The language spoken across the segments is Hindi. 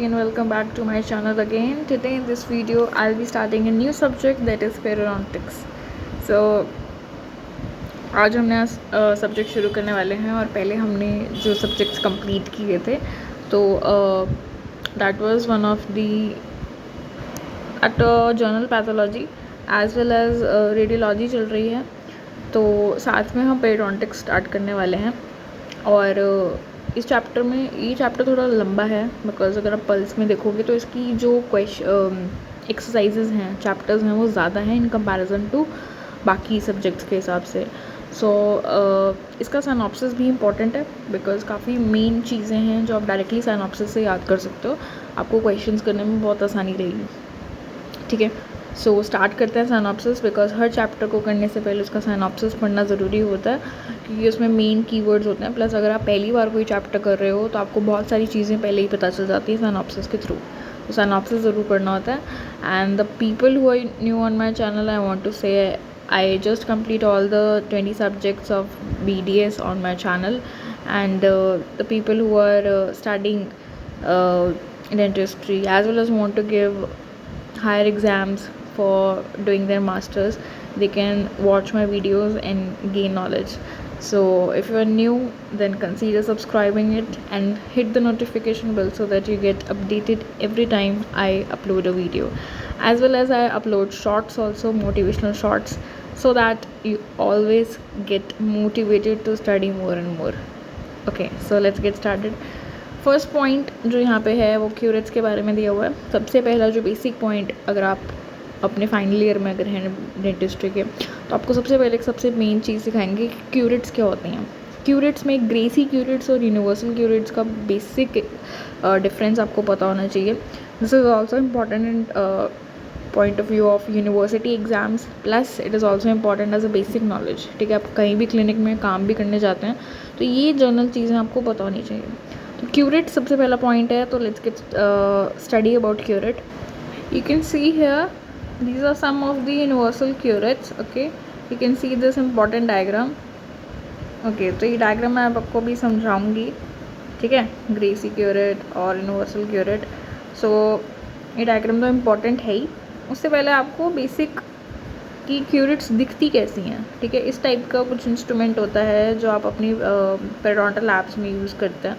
and welcome back to my channel again. Today in this video I'll be starting a new subject, that is periodontics. So आज हम नया सब्जेक्ट शुरू करने वाले हैं और पहले हमने जो सब्जेक्ट्स कंप्लीट किए थे तो that was one of the eight journal pathology as well as radiology चल रही है, तो साथ में हम पेरियोडोंटिक्स स्टार्ट करने वाले हैं। और इस चैप्टर में ये चैप्टर थोड़ा लंबा है बिकॉज अगर आप पल्स में देखोगे तो इसकी जो एक्सरसाइजेज हैं, चैप्टर्स हैं, वो ज़्यादा हैं इन कंपैरिजन टू बाकी सब्जेक्ट्स के हिसाब से। सो इसका साइनॉप्सिस भी इम्पॉर्टेंट है बिकॉज काफ़ी मेन चीज़ें हैं जो आप डायरेक्टली साइनॉप्सिस से याद कर सकते हो, आपको क्वेश्चंस करने में बहुत आसानी रहेगी। ठीक है, सो स्टार्ट करते हैं साइनॉप्सिस बिकॉज हर चैप्टर को करने से पहले उसका साइनॉप्सिस पढ़ना ज़रूरी होता है क्योंकि उसमें मेन कीवर्ड्स होते हैं। प्लस अगर आप पहली बार कोई चैप्टर कर रहे हो तो आपको बहुत सारी चीज़ें पहले ही पता चल जाती हैं साइनॉप्सिस के थ्रू, तो साइनॉप्सिस ज़रूर पढ़ना होता है। And the people who are new on my channel, I want to say I just complete all the 20 subjects of BDS on my channel, and the people who are studying dentistry as well as want to give higher exams for doing their masters, they can watch my videos and gain knowledge. So if you are new, then consider subscribing it and hit the notification bell so that you get updated every time I upload a video, as well as I upload shorts also, motivational shorts, so that you always get motivated to study more and more. Okay, so let's get started. First point जो यहाँ पे है वो क्यूरेट्स के बारे में दिया हुआ है। सबसे पहला जो बेसिक पॉइंट, अगर आप अपने फाइनल ईयर में अगर हैं डेंटिस्ट्री के, तो आपको सबसे पहले सबसे मेन चीज़ सिखाएंगे कि क्यूरेट्स क्या होते हैं। क्यूरेट्स में ग्रेसी क्यूरेट्स और यूनिवर्सल क्यूरेट्स का बेसिक डिफरेंस आपको पता होना चाहिए। This is also important in point of view of university exams, plus it is also important as a basic knowledge. ठीक है, आप कहीं भी क्लिनिक में काम भी करने जाते हैं तो ये जनरल चीज़ें आपको पता होनी चाहिए। तो क्यूरेट सबसे पहला पॉइंट है, तो let's get study about curate. You can see here these are some of the universal curates. Okay, you can see this important diagram. Okay, तो ये डायग्राम मैं आपको भी समझाऊंगी। ठीक है, ग्रेसी क्यूरेट और यूनिवर्सल क्यूरेट। सो ये डायग्राम तो इम्पॉर्टेंट है ही। उससे पहले आपको बेसिक की क्यूरेट्स दिखती कैसी हैं। ठीक है, इस टाइप का कुछ इंस्ट्रूमेंट होता है जो आप अपनी पेरियोडोंटल लैब्स में यूज़ करते हैं।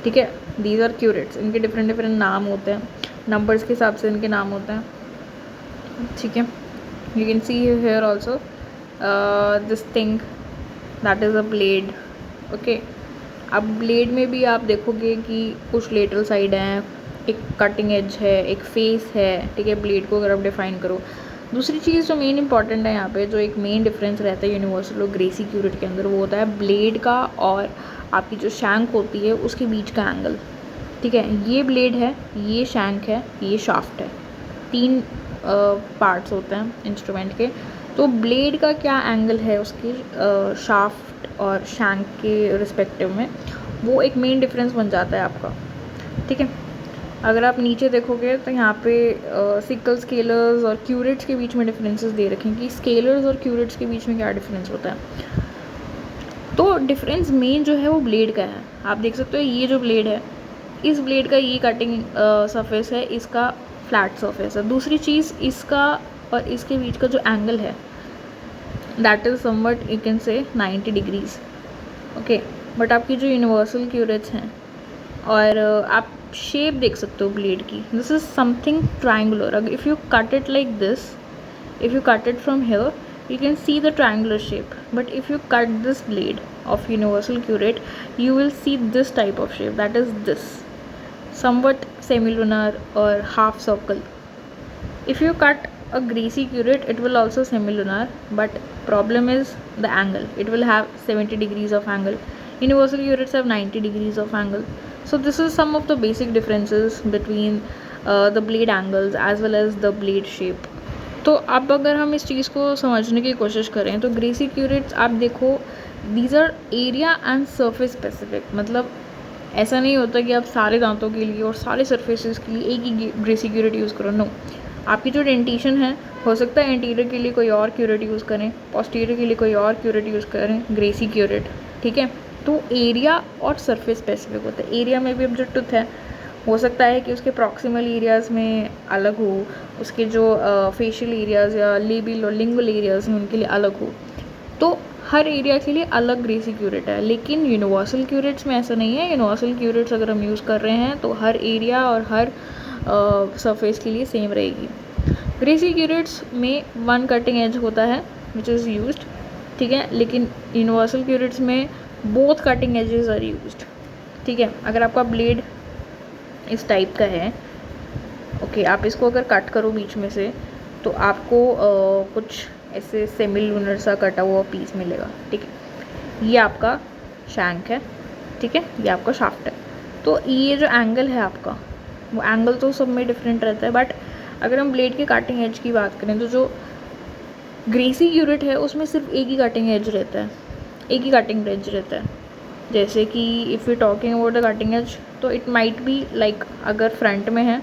ठीक है, दीज आर क्यूरेट्स। इनके डिफरेंट डिफरेंट नाम होते हैं, नंबर्स के हिसाब से इनके नाम होते हैं। ठीक है, you can see here also this thing that is a blade. Okay, अब ब्लेड में भी आप देखोगे कि कुछ लेटरल साइड हैं, एक कटिंग एज है, एक फेस है। ठीक है, ब्लेड को अगर आप डिफाइन करो। दूसरी चीज़ जो मेन इंपॉर्टेंट है यहाँ पे, जो एक मेन डिफरेंस रहता है यूनिवर्सल और ग्रेसी क्यूरेट के अंदर, वो होता है ब्लेड का और आपकी जो शैंक होती है उसके बीच का एंगल। ठीक है, ये ब्लेड है, ये शैंक है, ये शाफ्ट है, तीन पार्ट्स होते हैं इंस्ट्रूमेंट के। तो ब्लेड का क्या एंगल है उसके शाफ्ट और शैंक के रिस्पेक्टिव में, वो एक मेन डिफरेंस बन जाता है आपका। ठीक है, अगर आप नीचे देखोगे तो यहाँ पे सिकल, स्केलर्स और क्यूरेट्स के बीच में डिफरेंसेस दे रखे हैं कि स्केलर्स और क्यूरेट्स के बीच में क्या डिफरेंस होता है। तो डिफरेंस मेन जो है वो ब्लेड का है। आप देख सकते हो ये जो ब्लेड है, इस ब्लेड का ये कटिंग सरफेस है, इसका फ्लैट सरफेस है। दूसरी चीज़, इसका और इसके बीच का जो एंगल है that is somewhat you can say 90 degrees. Okay, but आपकी जो यूनिवर्सल क्यूरेट्स हैं, और आप शेप देख सकते हो ब्लेड की, दिस इज़ समथिंग ट्रायंगुलर। अगर if you cut it like this, if you cut it from here, you can see the triangular shape, but if you cut this blade of universal curate, you will see this type of shape, that is this somewhat semilunar or half circle. If you cut a greasy curate, it will also semilunar, but problem is the angle. It will have 70 degrees of angle. Universal curates have 90 degrees of angle. So this is some of the basic differences between the blade angles as well as the blade shape. तो अब अगर हम इस चीज़ को समझने की कोशिश करें तो ग्रेसी क्यूरेट्स आप देखो, these are area and surface specific. मतलब ऐसा नहीं होता कि आप सारे दांतों के लिए और सारे सरफेसेस के लिए एक ही ग्रेसी क्यूरेट यूज़ करो। नो, आपकी जो डेंटिशन है, हो सकता है एंटीरियर के लिए कोई और क्यूरेट यूज़ करें, पोस्टीरियर के लिए कोई और क्यूरेट यूज़ करें, ग्रेसी क्यूरेट। ठीक है, तो एरिया और सरफेस स्पेसिफिक होता है। एरिया में भी अब जो टूथ है हो सकता है कि उसके प्रॉक्सिमल एरियाज़ में अलग हो, उसके जो फेशियल एरियाज़ या लेबियल और लिंगुअल एरियाज़ हैं उनके लिए अलग हो। तो हर एरिया के लिए अलग ग्रेसी क्यूरेट है, लेकिन यूनिवर्सल क्यूरेट्स में ऐसा नहीं है। यूनिवर्सल क्यूरेट्स अगर हम यूज़ कर रहे हैं तो हर एरिया और हर सरफेस के लिए सेम रहेगी। ग्रेसी क्यूरेट्स में वन कटिंग एज होता है विच इज़ यूज्ड, ठीक है, लेकिन यूनिवर्सल क्यूरेट्स में both cutting edges are used, ठीक है। अगर आपका ब्लेड इस टाइप का है, ओके, आप इसको अगर कट करो बीच में से तो आपको कुछ ऐसे सेमी लूनर सा कटा हुआ पीस मिलेगा, ठीक है। ये आपका शैंक है, ठीक है, ये आपका शाफ्ट है। तो ये जो एंगल है आपका, वो एंगल तो सब में डिफरेंट रहता है, बट अगर हम ब्लेड के कटिंग एज की बात करें तो जो ग्रेसी क्यूरेट है उसमें सिर्फ एक ही कटिंग एज रहता है, एक ही कटिंग एज रहता है। जैसे कि if you talking about the cutting edge, तो इट माइट बी लाइक अगर फ्रंट में है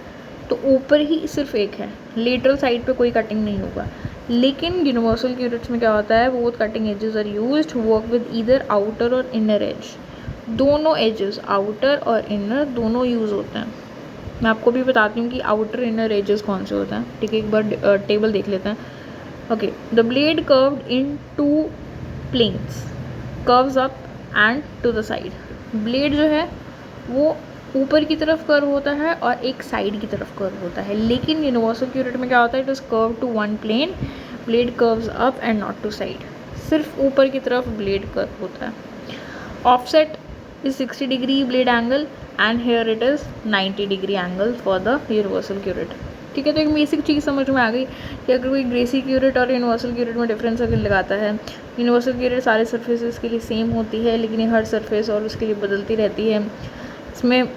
तो ऊपर ही सिर्फ एक है, लेटरल साइड पे कोई कटिंग नहीं होगा। लेकिन यूनिवर्सल क्यूरेट्स में क्या होता है, both cutting edges are used, work with either outer और इनर एज। दोनों एजेस, आउटर और इनर, दोनों यूज़ होते हैं। मैं आपको भी बताती हूँ कि आउटर इनर एजेस कौन से होते हैं, ठीक है। एक बार टेबल देख लेते हैं। Okay, the blade curved in two planes, curves up and to the side. Blade जो है वो ऊपर की तरफ कर्व होता है और एक साइड की तरफ कर्व होता है, लेकिन यूनिवर्सल क्यूरेट में क्या होता है, it is curve to one plane, blade curves up and not to side. सिर्फ ऊपर की तरफ ब्लेड कर्व होता है। Offset is 60 degree blade angle and here it is 90 degree angle for the universal curette, ठीक है। तो एक बेसिक चीज़ समझ में आ गई कि अगर कोई ग्रेसी क्यूरेट और यूनिवर्सल क्यूरेट में डिफरेंस अगर लगाता है, यूनिवर्सल क्यूरेट सारे सर्फेसेस के लिए सेम होती है, लेकिन ये हर सर्फेस और उसके लिए बदलती रहती है। इसमें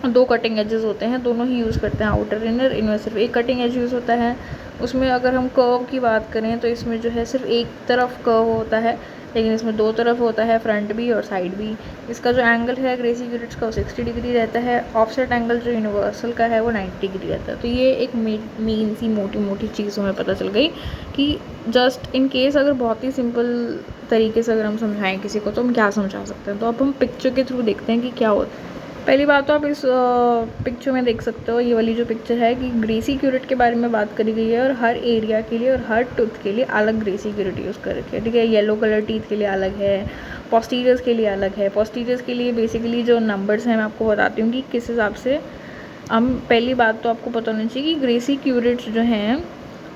दो कटिंग एजेस होते हैं, दोनों ही यूज़ करते हैं, आउटर इनर। इनमें सिर्फ एक कटिंग एज यूज़ होता है। उसमें अगर हम कर्व की बात करें तो इसमें जो है सिर्फ एक तरफ कर्व होता है, लेकिन इसमें दो तरफ होता है, फ्रंट भी और साइड भी। इसका जो एंगल है ग्रेसी क्यूरेट्स का वो 60 डिग्री रहता है। ऑफसेट एंगल जो यूनिवर्सल का है वो 90 डिग्री रहता है। तो ये एक मेन सी मोटी मोटी चीज़ हमें पता चल गई कि जस्ट इन केस अगर बहुत ही सिंपल तरीके से अगर हम समझाएं किसी को तो हम क्या समझा सकते हैं। तो अब हम पिक्चर के थ्रू देखते हैं कि क्या होता है। पहली बात तो आप इस पिक्चर में देख सकते हो, ये वाली जो पिक्चर है कि ग्रेसी क्यूरेट के बारे में बात करी गई है और हर एरिया के लिए और हर टूथ के लिए अलग ग्रेसी क्यूरेट यूज़ कर रखी है, ठीक है। येलो कलर टीथ के लिए अलग है, पोस्टीरियर्स के लिए अलग है। पोस्टीरियर्स के लिए बेसिकली जो नंबर्स हैं मैं आपको बताती हूँ कि किस हिसाब से हम, पहली बात तो आपको पता होनी चाहिए कि ग्रेसी क्यूरेट्स जो हैं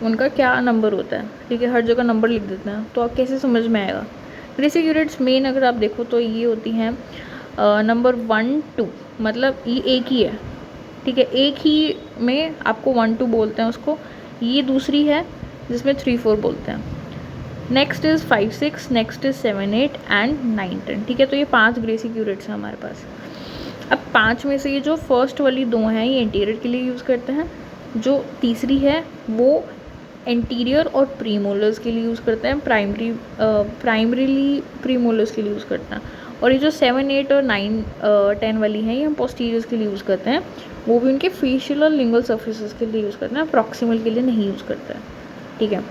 उनका क्या नंबर होता है, ठीक है। हर जगह नंबर लिख देते हैं तो आप कैसे समझ में आएगा। ग्रेसी क्यूरेट्स मेन अगर आप देखो तो ये होती हैं नंबर 1 2, मतलब ये एक ही है, ठीक है, एक ही में आपको 1 2 बोलते हैं उसको। ये दूसरी है जिसमें 3 4 बोलते हैं। Next is 5 6, next is 7 8 and 9 10, ठीक है। तो ये 5 ग्रेसी क्यूरेट्स हैं हमारे पास। अब 5 में से ये जो फर्स्ट वाली 2 हैं ये इंटीरियर के लिए यूज़ करते हैं, जो तीसरी है वो इंटीरियर और प्रीमोलर्स के लिए यूज़ करते हैं, प्राइमरीली प्रीमोलर्स के लिए यूज़ करते हैं। और ये जो 7 8 और 9 10 वाली हैं ये हम पोस्टीरियर्स के लिए यूज़ करते हैं, वो भी उनके फेशियल और लिंगुअल सर्फेसेस के लिए यूज़ करते हैं, प्रॉक्सिमल के लिए नहीं यूज़ करते हैं, ठीक है।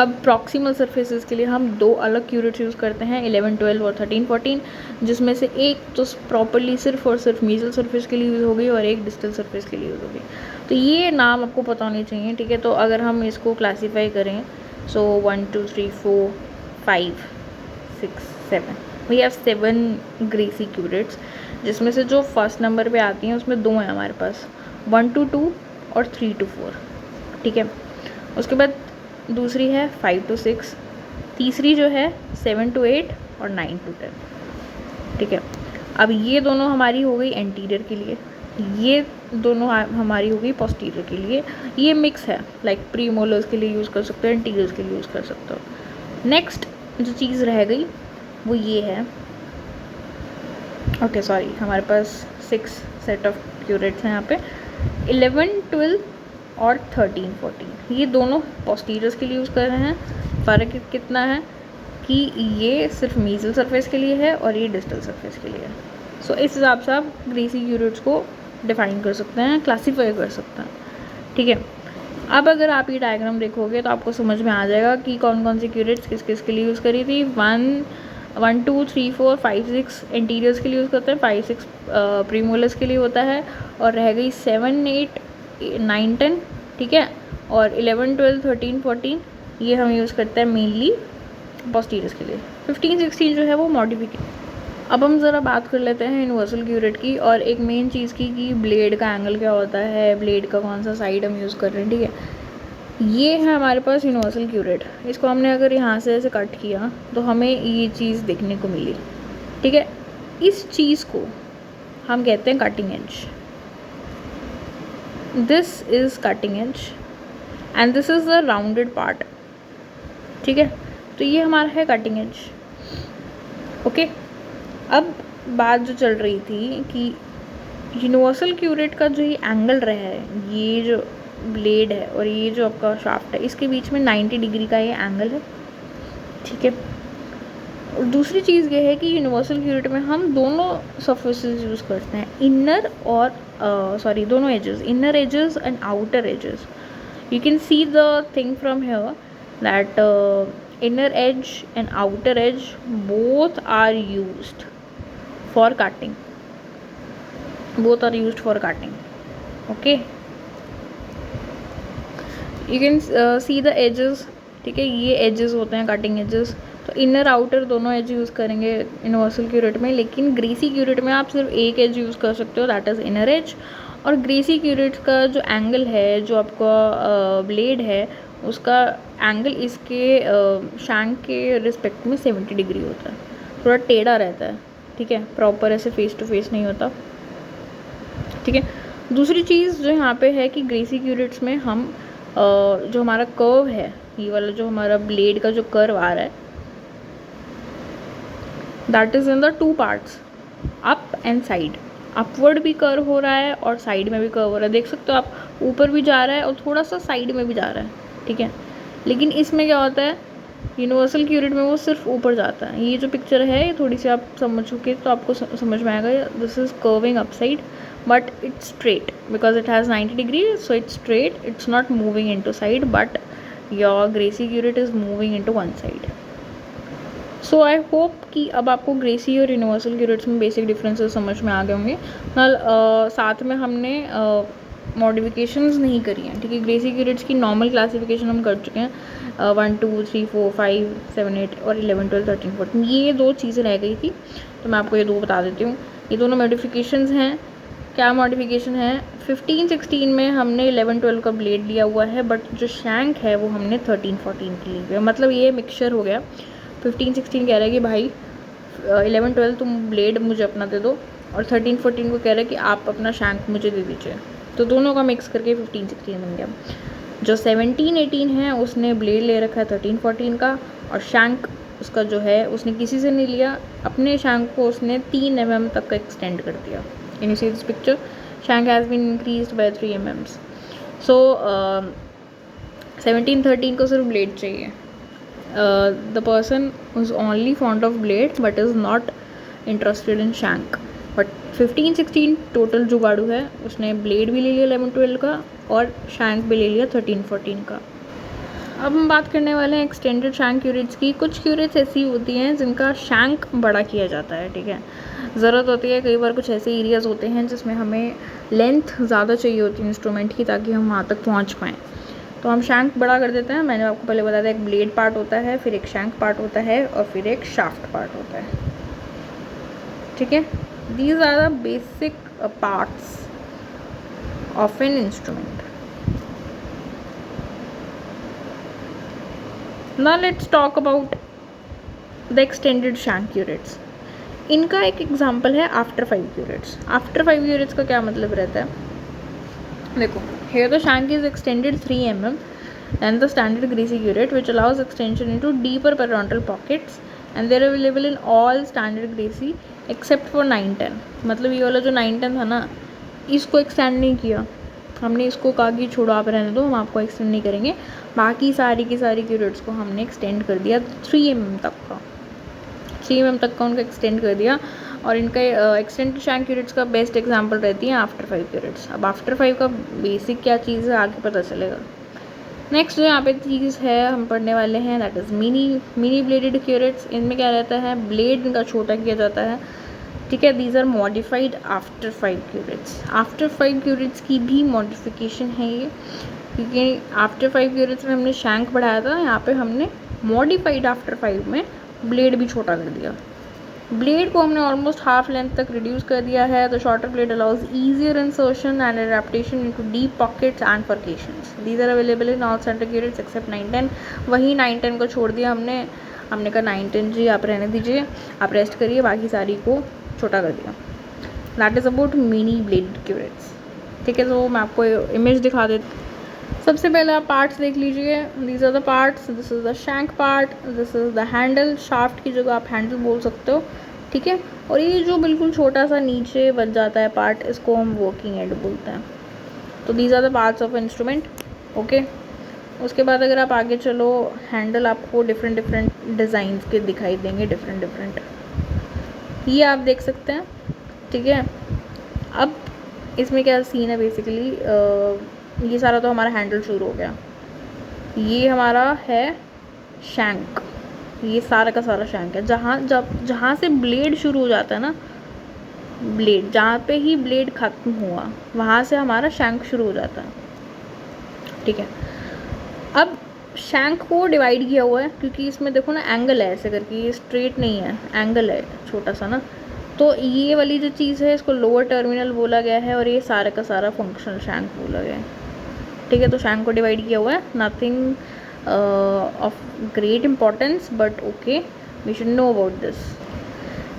अब प्रॉक्सिमल सर्फेसेस के लिए हम 2 अलग क्यूरेट्स यूज़ करते हैं, 11 12 और 13 14, जिसमें से एक तो प्रॉपरली सिर्फ और सिर्फ मीजल सर्फेस के लिए यूज़ होगी और एक डिस्टल सर्फेस के लिए यूज़ होगी। तो ये नाम आपको पता होने चाहिए, ठीक है। तो अगर हम इसको क्लासीफाई करें, सो 1 2 3 4 5 6 7, वी हैव 7 ग्रेसी क्यूरेट्स, जिसमें से जो फर्स्ट नंबर पे आती हैं उसमें 2 हैं हमारे पास, 1 2 2 और 3 2 4, ठीक है। उसके बाद दूसरी है 5 2 6, तीसरी जो है 7 2 8 और 9 2 10, ठीक है। अब ये दोनों हमारी हो गई एंटीरियर के लिए, ये दोनों हमारी हो गई पोस्टीरियर के लिए। ये मिक्स है, लाइक प्रीमोलर्स के लिए यूज़ कर सकते हो, एंटीरियर्स के लिए यूज़ कर सकते हो। नेक्स्ट जो चीज़ रह गई वो ये है, ओके सॉरी, हमारे पास 6 सेट ऑफ क्यूरेट्स हैं यहाँ पे, 11 12 और 13 14, ये दोनों पोस्टीरियर्स के लिए यूज़ कर रहे हैं। फ़र्क कितना है कि ये सिर्फ मीजल सरफेस के लिए है और ये डिस्टल सरफेस के लिए है। सो इस हिसाब से आप ग्रेसी क्यूरेट्स को डिफाइन कर सकते हैं, क्लासीफाई कर सकते हैं, ठीक है। अब अगर आप ये डायग्राम देखोगे तो आपको समझ में आ जाएगा कि कौन कौन सी क्यूरेट्स किस किस के लिए यूज़ करी थी। 1 1 2 3 4 5 6 इंटीरियर्स के लिए यूज़ करते हैं, 5 6 प्रीमोलर्स के लिए होता है, और रह गई 7 8 9 10, ठीक है। और 11 12 13 14 ये हम यूज़ करते हैं मेनली पोस्टीरियर्स के लिए। 15 16 जो है वो मॉडिफिकेशन। अब हम ज़रा बात कर लेते हैं यूनिवर्सल क्यूरेट की, और एक मेन चीज़ की कि ब्लेड का एंगल क्या होता है, ब्लेड का कौन सा साइड हम यूज़ कर रहे हैं, ठीक है। ये है हमारे पास यूनिवर्सल क्यूरेट। इसको हमने अगर यहाँ से ऐसे कट किया तो हमें ये चीज़ देखने को मिली, ठीक है। इस चीज़ को हम कहते हैं cutting edge. This is cutting edge and this is the rounded part, ठीक है। तो ये हमारा है कटिंग एज, ओके। अब बात जो चल रही थी कि यूनिवर्सल क्यूरेट का जो ये एंगल रहा है, ये जो ब्लेड है और ये जो आपका शाफ्ट है, इसके बीच में 90 डिग्री का ये एंगल है, ठीक है। और दूसरी चीज़ ये है कि यूनिवर्सल क्यूरेट में हम दोनों सरफेसेस यूज़ करते हैं, इनर और दोनों edges, inner edges and outer edges. You can see the thing from here that inner edge and outer edge both are used for cutting, okay। you can see the edges, ठीक है। ये edges होते हैं कटिंग edges। तो इनर आउटर दोनों एज यूज़ करेंगे यूनिवर्सल क्यूरेट में, लेकिन ग्रेसी क्यूरेट में आप सिर्फ एक एज यूज़ कर सकते हो, दैट इज़ इनर एज। और ग्रेसी क्यूरेट का जो एंगल है, जो आपका ब्लेड है, उसका एंगल इसके शैंक के रिस्पेक्ट में 70 डिग्री होता है, थोड़ा टेढ़ा रहता है, ठीक है। प्रॉपर ऐसे फेस टू फेस नहीं होता, ठीक है। दूसरी चीज़ जो यहाँ पे है कि ग्रेसी क्यूरेट्स में हम जो हमारा कर्व है, ये वाला जो हमारा ब्लेड का जो कर्व आ रहा है, that is in the 2 parts, up and side. Upward भी कर्व हो रहा है और साइड में भी कर्व हो रहा है, देख सकते हो आप, ऊपर भी जा रहा है और थोड़ा सा साइड में भी जा रहा है, ठीक है। लेकिन इसमें क्या होता है, यूनिवर्सल क्यूरेट में वो सिर्फ ऊपर जाता है। ये जो पिक्चर है, ये थोड़ी सी आप समझ चुके तो आपको समझ में आएगा, this is curving upside but it's straight because it has 90 degree, so it's straight, it's not moving into side, but your Gracey curette is moving into one side. So I hope कि अब आपको ग्रेसी और यूनिवर्सल क्यूरेट्स में बेसिक डिफरेंसेस समझ में आ गए होंगे। साथ में हमने मॉडिफिकेशंस नहीं करी हैं, ठीक है। ग्रेसी क्यूरेट्स की नॉर्मल क्लासिफिकेशन हम कर चुके हैं, 1 2 3 4 5 7 8 और 11 12 13 14, ये 2 चीज़ें रह गई थी, तो मैं आपको ये 2 बता देती हूँ। ये दोनों मॉडिफिकेशंस हैं। क्या मॉडिफिकेशन है, 15 16 में हमने 11 12 का ब्लेड लिया हुआ है, बट जो शैंक है वो हमने 13 14 की ली हुई है। मतलब ये मिक्सचर हो गया। 15 16 कह रहा है कि भाई 11 12 तुम ब्लेड मुझे अपना दे दो, और 13 14 को कह रहा है कि आप अपना शैंक मुझे दे दीजिए, तो दोनों का मिक्स करके 15 16 बन गया। जो 17 18 है उसने ब्लेड ले रखा है 13 14 का, और शैंक उसका जो है उसने किसी से नहीं लिया, अपने शैंक को उसने 3 mm तक का एक्सटेंड कर दिया। Can you see this picture, shank has been increased by 3 mm। So 17 13 को सिर्फ ब्लेड चाहिए। The person who's only fond of blade but is not interested in shank, but 15 16 total जुगाड़ू है, उसने ब्लेड भी ले लिया 11 12 का और शैंक भी ले लिया 13 14 का। अब हम बात करने वाले हैं एक्सटेंडेड शैंक क्यूरेट्स की। कुछ क्यूरेट्स ऐसी होती हैं जिनका शैंक बड़ा किया जाता है, ठीक है। ज़रूरत होती है कई बार, कुछ ऐसे एरियाज़ होते हैं जिसमें हमें लेंथ ज़्यादा चाहिए होती है इंस्ट्रूमेंट की, ताकि हम वहाँ तक पहुँच पाएँ, तो हम शैंक बड़ा कर देते हैं। मैंने आपको पहले बताया था, एक ब्लेड पार्ट होता है, फिर एक शैंक पार्ट होता है और फिर एक शाफ्ट पार्ट होता है, ठीक है। These are the basic parts of an instrument. Now let's talk about the extended shank curettes. इनका एक एग्जांपल है आफ्टर 5 क्यूरेट्स। आफ्टर 5 क्यूरेट्स का क्या मतलब रहता है, देखो, here the shank is extended 3 mm than the standard greasy curate, which allows extension into deeper parodontal pockets, and they are available in all standard greasy except for 9 10। मतलब ये वाला जो 9 10 था ना, इसको एक्सटेंड नहीं किया हमने, इसको कहा कि छोड़ो आप रहने दो, हम आपको एक्सटेंड नहीं करेंगे। बाकी सारी की सारी क्यूरेट्स को हमने एक्सटेंड कर दिया 3 mm तक का, 3 mm तक का उनका एक्सटेंड कर दिया। और इनका एक्सटेंडेड शैंक क्यूरेट्स का बेस्ट एग्जांपल रहती है आफ्टर 5 क्यूरेट्स। अब आफ्टर 5 का बेसिक क्या चीज़ है आगे पता चलेगा। नेक्स्ट जो यहाँ पे चीज़ है हम पढ़ने वाले हैं that is mini bladed curates. इनमें क्या रहता है, ब्लेड इनका छोटा किया जाता है, ठीक है। These are modified after 5 curettes. After 5 curettes की भी मॉडिफिकेशन है ये, क्योंकि आफ्टर 5 क्यूरेट्स में हमने शैंक बढ़ाया था, यहाँ पे हमने मॉडिफाइड आफ्टर 5 में ब्लेड भी छोटा कर दिया। ब्लेड को हमने ऑलमोस्ट हाफ लेंथ तक रिड्यूस कर दिया है। The shorter blade allows easier insertion and adaptation into deep pockets and furcations. These are available in all center curettes except 9-10। वही 9-10 को छोड़ दिया हमने कहा 9-10 जी आप रहने दीजिए, आप रेस्ट करिए, बाकी सारी को छोटा कर दिया। That is about mini blade curettes, ठीक है। तो मैं आपको इमेज दिखा देती। सबसे पहले आप पार्ट्स देख लीजिए। These are the parts, this is the shank part, this is the handle, shaft की जगह आप हैंडल बोल सकते हो, ठीक है। और ये जो बिल्कुल छोटा सा नीचे बच जाता है पार्ट, इसको हम वर्किंग एंड बोलते हैं। तो these are the parts of instrument, okay. उसके बाद अगर आप आगे चलो, हैंडल आपको डिफरेंट डिज़ाइंस के दिखाई देंगे, डिफरेंट ये आप देख सकते हैं, ठीक है। अब इसमें क्या सीन है बेसिकली, ये सारा तो हमारा हैंडल शुरू हो गया, ये हमारा है शैंक, ये सारा का सारा शैंक है। जहाँ से ब्लेड शुरू हो जाता है ना, ब्लेड जहाँ पे ही ब्लेड ख़त्म हुआ वहाँ से हमारा शैंक शुरू हो जाता है, ठीक है। अब शैंक को डिवाइड किया हुआ है, क्योंकि इसमें देखो ना एंगल है ऐसे करके, ये स्ट्रेट नहीं है, एंगल है छोटा सा ना। तो ये वाली जो चीज़ है इसको लोअर टर्मिनल बोला गया है, और ये सारा का सारा फंक्शनल शैंक बोला गया है, ठीक है। तो शैंक को डिवाइड किया हुआ है, nothing of great importance but okay, we should know about this.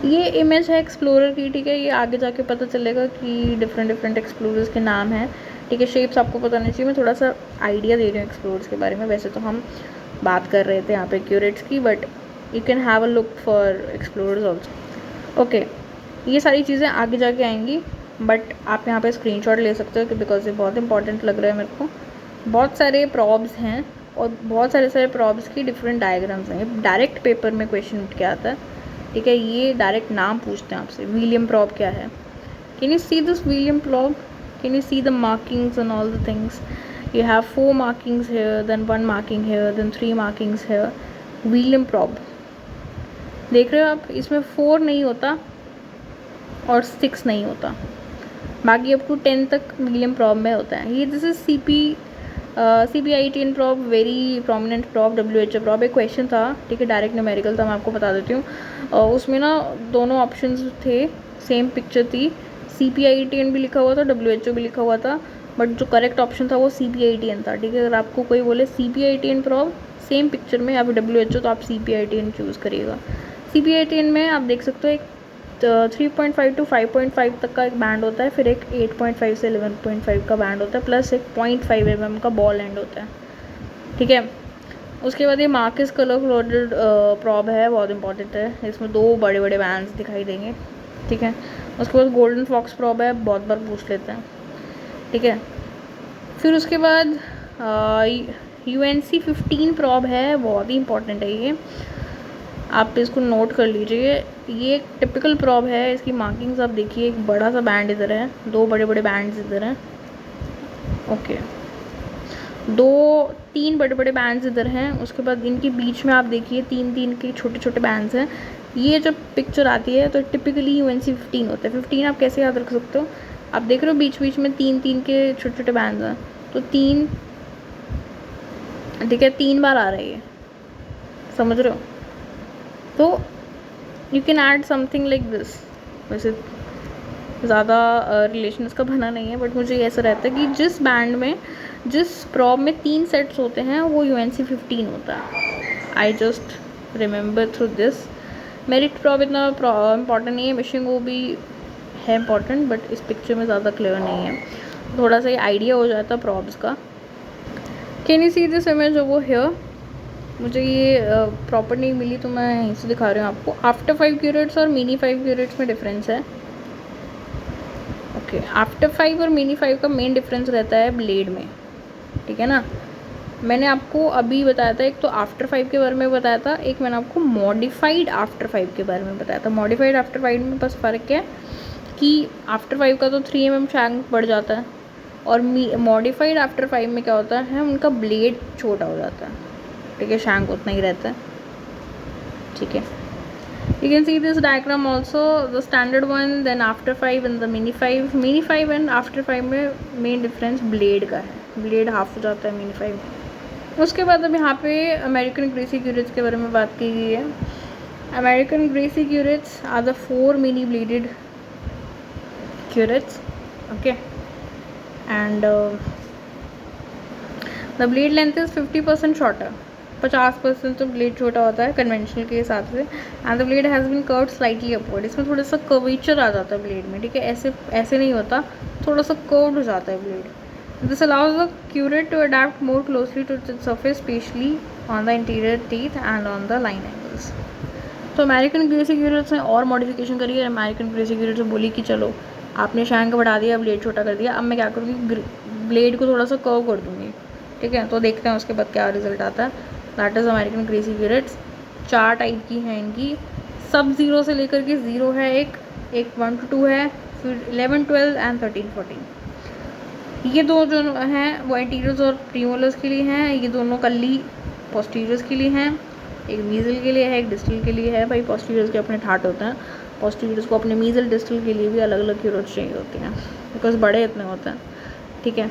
ये इमेज है एक्सप्लोरर की, ठीक है। ये आगे जाके पता चलेगा कि डिफरेंट एक्सप्लोरर्स के नाम हैं, ठीक है। शेप्स आपको पता नहीं चाहिए, मैं थोड़ा सा आइडिया दे रही हूँ एक्सप्लोरर्स के बारे में। वैसे तो हम बात कर रहे थे यहाँ पे क्यूरेट्स की, but you can have a look for explorers also, okay. ये सारी चीज़ें आगे जाके आएंगी, बट आप यहाँ पे स्क्रीनशॉट ले सकते हो कि बिकॉज ये बहुत इंपॉर्टेंट लग रहा है मेरे को। बहुत सारे प्रॉब्स हैं और बहुत सारे प्रॉब्स की डिफरेंट डायग्राम्स हैं। डायरेक्ट पेपर में क्वेश्चन उठ के आता है, ठीक है। ये डायरेक्ट नाम पूछते हैं आपसे, विलियम प्रॉब क्या है, can you see this William probe, can you see the markings and all the things. You have 4 markings here, then 1 marking here, then 3 markings here. William probe देख रहे हो आप, इसमें 4 नहीं होता और 6 नहीं होता, बाकी अप टू 10 तक विलियम प्रॉब में होता है। ये this is CPITN probe, very prominent probe, WHO probe. एक क्वेश्चन था, ठीक है, डायरेक्ट न्यूमेरिकल था, मैं आपको बता देती हूँ। उसमें ना दोनों ऑप्शंस थे, सेम पिक्चर थी, CPITN भी लिखा हुआ था, WHO भी लिखा हुआ था, बट जो करेक्ट ऑप्शन था वो CPITN था, ठीक है। अगर आपको कोई बोले CPITN प्रॉब सेम पिक्चर में या फिर WHO, तो आप CPITN चूज़ करिएगा। CPITN में आप देख सकते हो एक 3.5 to 5.5 तक का एक बैंड होता है, फिर एक 8.5 से 11.5 का बैंड होता है, प्लस एक 0.5 mm का बॉल एंड होता है, ठीक है। उसके बाद ये मार्कस कलर कोडेड प्रॉब है, बहुत इंपॉर्टेंट है। इसमें 2 बड़े बड़े बैंड्स दिखाई देंगे, ठीक है। उसके बाद गोल्डन फॉक्स प्रॉब है, बहुत बार पूछ लेते हैं, ठीक है। फिर उसके बाद UNC 15 प्रॉब है, बहुत ही इंपॉर्टेंट है ये, आप इसको नोट कर लीजिए। ये एक टिपिकल प्रॉब है, इसकी मार्किंग्स आप देखिए, एक बड़ा सा बैंड इधर है, 2 बड़े बड़े बैंड्स इधर हैं, ओके, 2-3 बड़े बड़े बैंड्स इधर हैं। उसके बाद इनके बीच में आप देखिए 3-3 के छोटे छोटे बैंड्स हैं। ये जब पिक्चर आती है तो टिपिकली UNC 15 होता है। 15 आप कैसे याद रख सकते हो, आप देख रहे हो बीच बीच में 3-3 के छोटे छोटे बैंड्स हैं, तो 3, ठीक है, 3 बार आ रही है, समझ रहे हो। तो you can add something like this. वैसे ज़्यादा रिलेशन इसका बना नहीं है, बट मुझे ऐसा रहता है कि जिस बैंड में, जिस प्रॉब में 3 सेट्स होते हैं वो UNC 15 होता है। I just remember through this. Merit probe इतना इम्पॉर्टेंट नहीं है, मिशिंग वो भी है इम्पॉर्टेंट, बट इस पिक्चर में ज़्यादा क्लियर नहीं है, थोड़ा सा आइडिया हो जाता है प्रॉब्स का। Can you see this image over here. मुझे ये प्रॉपर नहीं मिली तो मैं यहीं से दिखा रही हूँ आपको। आफ्टर 5 क्यूरेट्स और मिनी 5 क्यूरेट्स में डिफरेंस है, ओके। आफ्टर 5 और मिनी 5 का मेन डिफरेंस रहता है ब्लेड में, ठीक है ना। मैंने आपको अभी बताया था, एक तो आफ्टर 5 के बारे में बताया था, एक मैंने आपको मॉडिफाइड आफ्टर 5 के बारे में बताया था। मॉडिफाइड आफ्टर 5 में बस फ़र्क क्या है कि आफ्टर 5 का तो 3 mm शैंक बढ़ जाता है, और मॉडिफाइड आफ्टर 5 में क्या होता है, उनका ब्लेड छोटा हो जाता है, ठीक है, शैंक उतना ही रहता है, ठीक है। You can see this diagram also, the standard one, then after 5 and the mini 5. mini 5 and after 5 में मेन डिफरेंस ब्लेड का है, ब्लेड हाफ हो जाता है mini 5। उसके बाद अब यहाँ पे अमेरिकन ग्रेसी क्यूरेट्स के बारे में बात की गई है। American Gracey curettes are the 4 mini bladed curettes, okay, and the blade length is 50% shorter, 50% तो ब्लेड छोटा होता है कन्वेंशनल के हिसाब से। And the blade has been curved slightly upward, इसमें थोड़ा सा कर्वेचर आ जाता है ब्लेड में, ठीक है, ऐसे ऐसे नहीं होता, थोड़ा सा कर्व्ड हो जाता है blade. This allows the curette to adapt more closely to the surface, specially on the interior teeth and on the line angles. तो अमेरिकन ग्रेसी क्यूरेट्स ने और मॉडिफिकेशन करी है। अमेरिकन ग्रेसी क्यूरेट्स बोली कि चलो आपने शैंक बढ़ा दिया, ब्लेड छोटा कर दिया, अब मैं क्या करूँगी, ब्लेड को थोड़ा सा कर्व कर दूँगी, ठीक है। तो देखते हैं उसके बाद क्या रिजल्ट आता है। That is American Gracey curettes. 4 type की हैं इनकी, सब 0 से लेकर के 0 है, एक 1 to 2 है, फिर 11, 12 एंड 13, 14। ये दो जो हैं वो एंटीरियर्स और प्रीमोलर्स के लिए हैं, ये दोनों कल्ली पोस्टीरियर्स के लिए हैं, एक मीजल के लिए है, एक डिस्टल के लिए है। भाई पोस्टीरियर्स के अपने ठाट होते हैं, पोस्टीरियर्स को अपने मीजल डिस्टल के लिए भी अलग अलग क्यूरेट्स चाहिए होती हैं, बिकॉज बड़े इतने होते हैं, ठीक है।